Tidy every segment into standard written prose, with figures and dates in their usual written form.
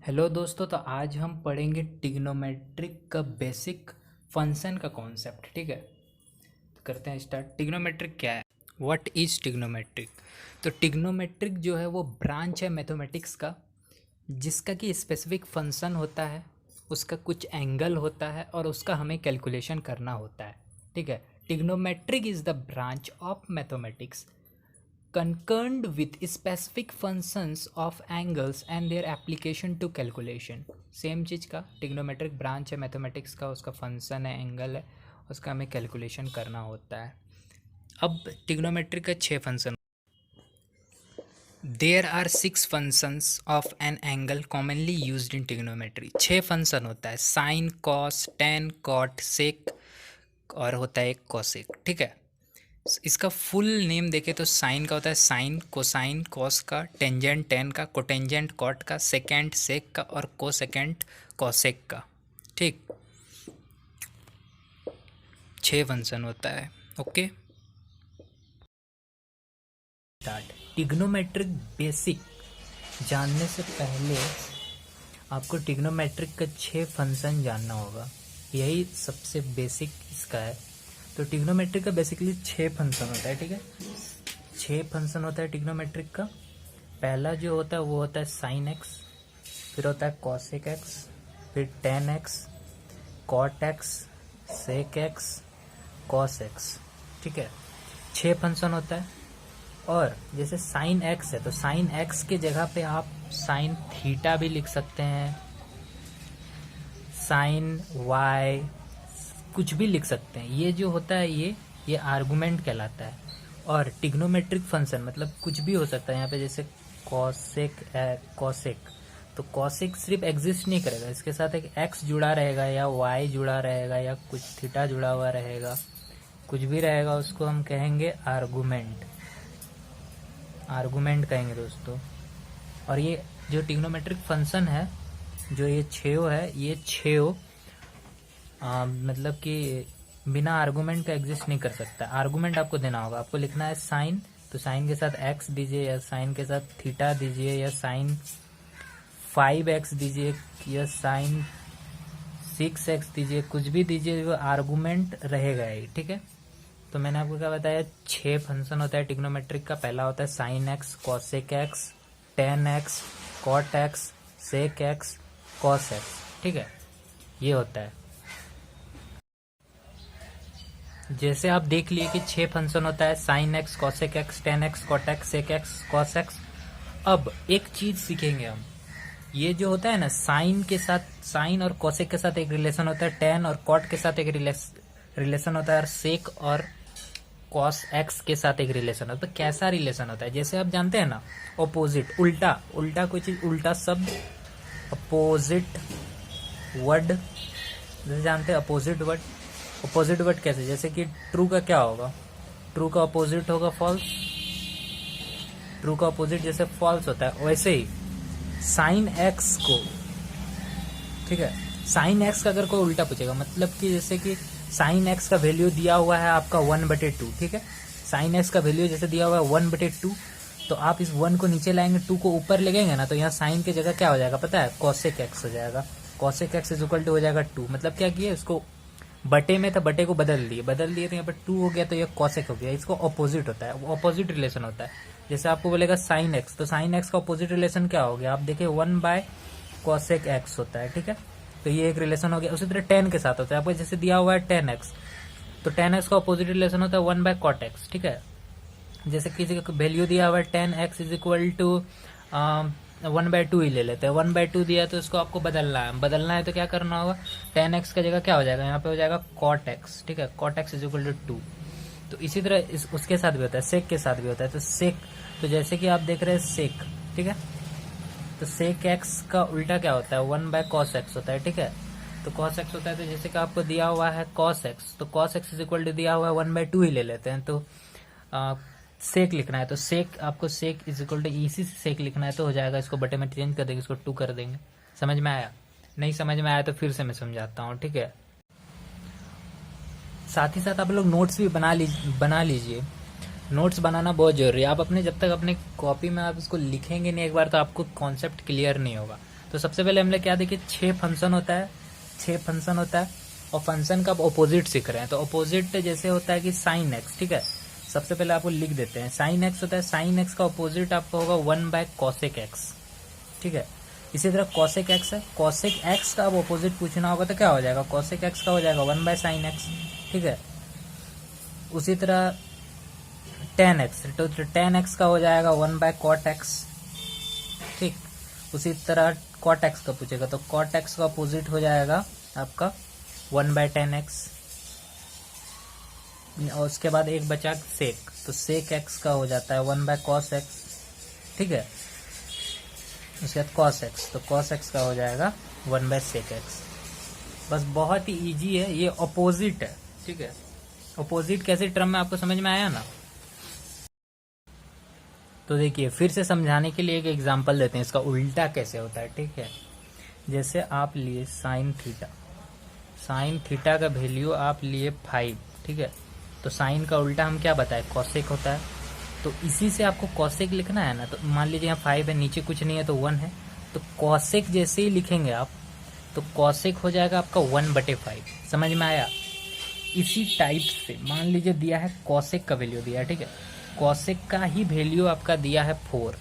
Hello दोस्तों, तो आज हम पढ़ेंगे टिग्नोमेट्रिक का बेसिक फंक्शन का कॉन्सेप्ट। ठीक है, तो करते हैं स्टार्ट। टिग्नोमेट्रिक क्या है? What is trigonometric? तो टिग्नोमेट्रिक जो है वो ब्रांच है मैथमेटिक्स का, जिसका कि स्पेसिफिक फंक्शन होता है, उसका कुछ एंगल होता है और उसका हमें कैलकुलेशन करना होता है। ठीक है, trigonometric is the branch of mathematics concerned with specific functions of angles and their application to calculation। Same चीज़ का टिग्नोमेट्रिक ब्रांच है मैथमेटिक्स का, उसका फंक्शन है, एंगल है, उसका हमें कैलकुलेशन करना होता है। अब टिग्नोमेट्रिक का 6 function. There are 6 functions of an angle commonly used in trigonometry. 6 function होता है, sine, cos, tan, cot, sec और होता है एक कोसेक। ठीक है, इसका फुल नेम देखें तो साइन का होता है साइन, कोसाइन कॉस का, टेंजेंट टेन का, कोटेंजेंट कॉट का, सेकेंड सेक का और कोसेकेंट कॉसेक का। ठीक, 6 फंक्शन होता है। Okay, start. टिग्नोमेट्रिक बेसिक जानने से पहले आपको टिग्नोमेट्रिक का 6 फंक्शन जानना होगा, यही सबसे बेसिक इसका है। तो टिग्नोमेट्रिक का बेसिकली 6 फंक्शन होता है। ठीक है, 6 फंक्शन होता है टिग्नोमेट्रिक का। पहला जो होता है वो होता है साइन एक्स, फिर होता है कॉसेक एक्स, फिर tan x, cot x, sec x, cos x. ठीक है, 6 फंक्शन होता है। और जैसे साइन एक्स है तो साइन एक्स के जगह पे आप साइन थीटा भी लिख सकते हैं, साइन वाई कुछ भी लिख सकते हैं। ये जो होता है ये आर्गुमेंट कहलाता है। और टिग्नोमेट्रिक फंक्शन मतलब कुछ भी हो सकता है यहाँ पे, जैसे कॉसेक कॉसेक, तो कॉसेक सिर्फ एग्जिस्ट नहीं करेगा, इसके साथ एक एक्स जुड़ा रहेगा या वाई जुड़ा रहेगा या कुछ थीटा जुड़ा हुआ रहेगा, कुछ भी रहेगा, उसको हम कहेंगे आर्गुमेंट। आर्गुमेंट कहेंगे दोस्तों। और ये जो टिग्नोमेट्रिक फंक्शन है, जो ये 6 है, ये 6 मतलब कि बिना आर्गुमेंट का एग्जिस्ट नहीं कर सकता। आर्गुमेंट आपको देना होगा, आपको लिखना है साइन, तो साइन के साथ एक्स दीजिए या साइन के साथ थीटा दीजिए या साइन 5x दीजिए या साइन 6x दीजिए, कुछ भी दीजिए, वो आर्गुमेंट रहेगा ही। ठीक है, तो मैंने आपको क्या बताया, 6 फंक्शन होता है टिग्नोमेट्रिक का। पहला होता है sine x, cosec x, tan x, cot x, sec x, cos x. ठीक है, ये होता है। जैसे आप देख लिए कि 6 फंक्शन होता है, sine x, cosec x, tan x, cot x, sec x, cos x. अब एक चीज सीखेंगे हम, ये जो होता है ना, साइन के साथ, साइन और कॉसेक के साथ एक रिलेशन होता है, टेन और कॉट के साथ एक रिलेशन होता है, और सेक और कॉस एक्स के साथ एक रिलेशन होता है। तो कैसा रिलेशन होता है, जैसे आप जानते हैं ना, ऑपोजिट, उल्टा, उल्टा कोई चीज, उल्टा शब्द, अपोजिट वर्ड, जैसे जानते हैं अपोजिट वर्ड। अपोजिट वर्ड कैसे, जैसे कि ट्रू का क्या होगा, ट्रू का अपोजिट होगा फॉल्स, ट्रू का अपोजिट जैसे फॉल्स होता है, वैसे ही साइन एक्स को, ठीक है, साइन एक्स का अगर कोई उल्टा पूछेगा, मतलब कि जैसे कि साइन एक्स का वैल्यू दिया हुआ है आपका 1/2। ठीक है, साइन एक्स का वैल्यू जैसे दिया हुआ है 1/2, तो आप इस 1 को नीचे लाएंगे, 2 को ऊपर लेंगे ना, तो यहाँ साइन की जगह क्या हो जाएगा पता है, कॉसेक एक्स हो जाएगा। Cosec x is equal to हो जाएगा 2। मतलब क्या किया, इसको बटे में था, बटे को बदल दिए तो यहाँ पर 2 हो गया, तो ये कॉसेक हो गया। इसको ऑपोजिट होता है, ऑपोजिट रिलेशन होता है। जैसे आपको बोलेगा साइन एक्स, तो साइन एक्स का ऑपोजिट रिलेशन क्या हो गया, आप देखिए 1/cosec x होता है। ठीक है, तो ये एक रिलेशन हो गया। उसी तरह टेन के साथ होता है, आपको जैसे दिया हुआ है 10x, तो 10x का ऑपोजिट रिलेशन होता है 1/cot x। ठीक है, जैसे किसी का वैल्यू दिया हुआ है 10x इज इक्वल टू 1/2 ही ले लेते हैं, 1/2 दिया तो इसको आपको बदलना है तो क्या करना होगा, 10x का जगह क्या हो जाएगा, यहाँ पे हो जाएगा cot x। ठीक है, cot x is equal to 2। तो इसी तरह उसके साथ भी होता है, सेक के साथ भी होता है। तो सेक, तो जैसे कि आप देख रहे हैं सेक, ठीक है, तो सेक एक्स का उल्टा क्या होता है, 1/cos x होता है। ठीक है, तो cos x होता है, तो जैसे कि आपको दिया हुआ है cos x, तो cos x is equal to दिया हुआ है 1/2 ही ले लेते हैं। तो सेक लिखना है, तो सेक आपको सेक इज इक्वल टू इसी से सेक लिखना है, तो हो जाएगा, इसको बटे में चेंज कर देंगे, इसको 2 कर देंगे। समझ में आया? नहीं समझ में आया तो फिर से मैं समझाता हूँ। ठीक है, साथ ही साथ आप लोग नोट्स भी बना लीजिए। नोट्स बनाना बहुत जरूरी है। आप अपने, जब तक अपने कॉपी में आप इसको लिखेंगे नहीं एक बार, तो आपको कॉन्सेप्ट क्लियर नहीं होगा। तो सबसे पहले हमने क्या देखे, 6 फंक्शन होता है, 6 फंक्शन होता है और फंक्शन का अपोजिट सीख रहे हैं। तो अपोजिट जैसे होता है कि साइन एक्स, ठीक है। सबसे पहले आपको लिख देते हैं, साइन एक्स होता है, साइन एक्स का अपोजिट आपका होगा 1/cosec x, ठीक है। इसी तरह cosec x है, cosec x का अब अपोजिट पूछना होगा तो क्या हो जाएगा, cosec x का हो जाएगा 1/sin x, ठीक है। उसी तरह tan x, तो tan x का हो जाएगा 1/cot x, ठीक। उसी तरह cot x का पूछेगा तो cot x का अपोजिट हो जाएगा आपका 1/tan x। और उसके बाद एक बचा sec, तो sec x का हो जाता है 1/cos x, ठीक है। उसके बाद cos x, तो cos x का हो जाएगा 1/sec x। बस बहुत ही इजी है, ये अपोजिट है, ठीक है। अपोजिट कैसे टर्म में आपको समझ में आया ना। तो देखिए फिर से समझाने के लिए एक एग्जांपल देते हैं, इसका उल्टा कैसे होता है, ठीक है। जैसे आप लिए साइन थीटा, साइन थीटा का वैल्यू आप लिए 5, ठीक है। तो साइन का उल्टा हम क्या बताए, कॉसेक होता है। तो इसी से आपको कॉसेक लिखना है ना, तो मान लीजिए यहाँ 5 है, नीचे कुछ नहीं है तो 1 है, तो कॉसेक जैसे ही लिखेंगे आप तो कॉसेक हो जाएगा आपका 1/5। समझ में आया। इसी टाइप से मान लीजिए दिया है कॉसेक का वैल्यू दिया है, ठीक है। कॉसेक का ही वैल्यू आपका दिया है 4,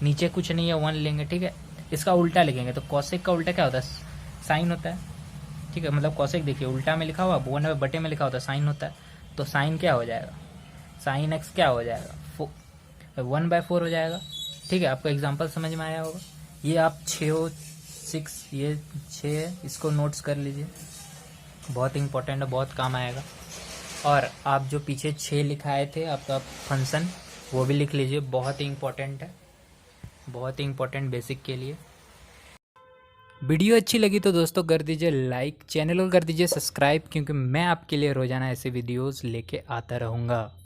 नीचे कुछ नहीं है 1 लेंगे, ठीक है। इसका उल्टा लिखेंगे तो कॉसेक का उल्टा क्या होता है, साइन होता है, ठीक है। मतलब कॉसेक देखिए उल्टा में लिखा हुआ, 1/बटे में लिखा होता है साइन होता है, तो साइन क्या हो जाएगा, साइन एक्स क्या हो जाएगा 1/4 हो जाएगा, ठीक है। आपको एग्जांपल समझ में आया होगा। ये आप 6, ये 6 है, इसको नोट्स कर लीजिए, बहुत इंपॉर्टेंट है, बहुत काम आएगा। और आप जो पीछे 6 लिखाए थे आपका फंक्शन, वो भी लिख लीजिए, बहुत ही इंपॉर्टेंट है, बहुत ही इंपॉर्टेंट बेसिक के लिए। वीडियो अच्छी लगी तो दोस्तों कर दीजिए लाइक, चैनल को कर दीजिए सब्सक्राइब, क्योंकि मैं आपके लिए रोजाना ऐसे वीडियोस लेके आता रहूँगा।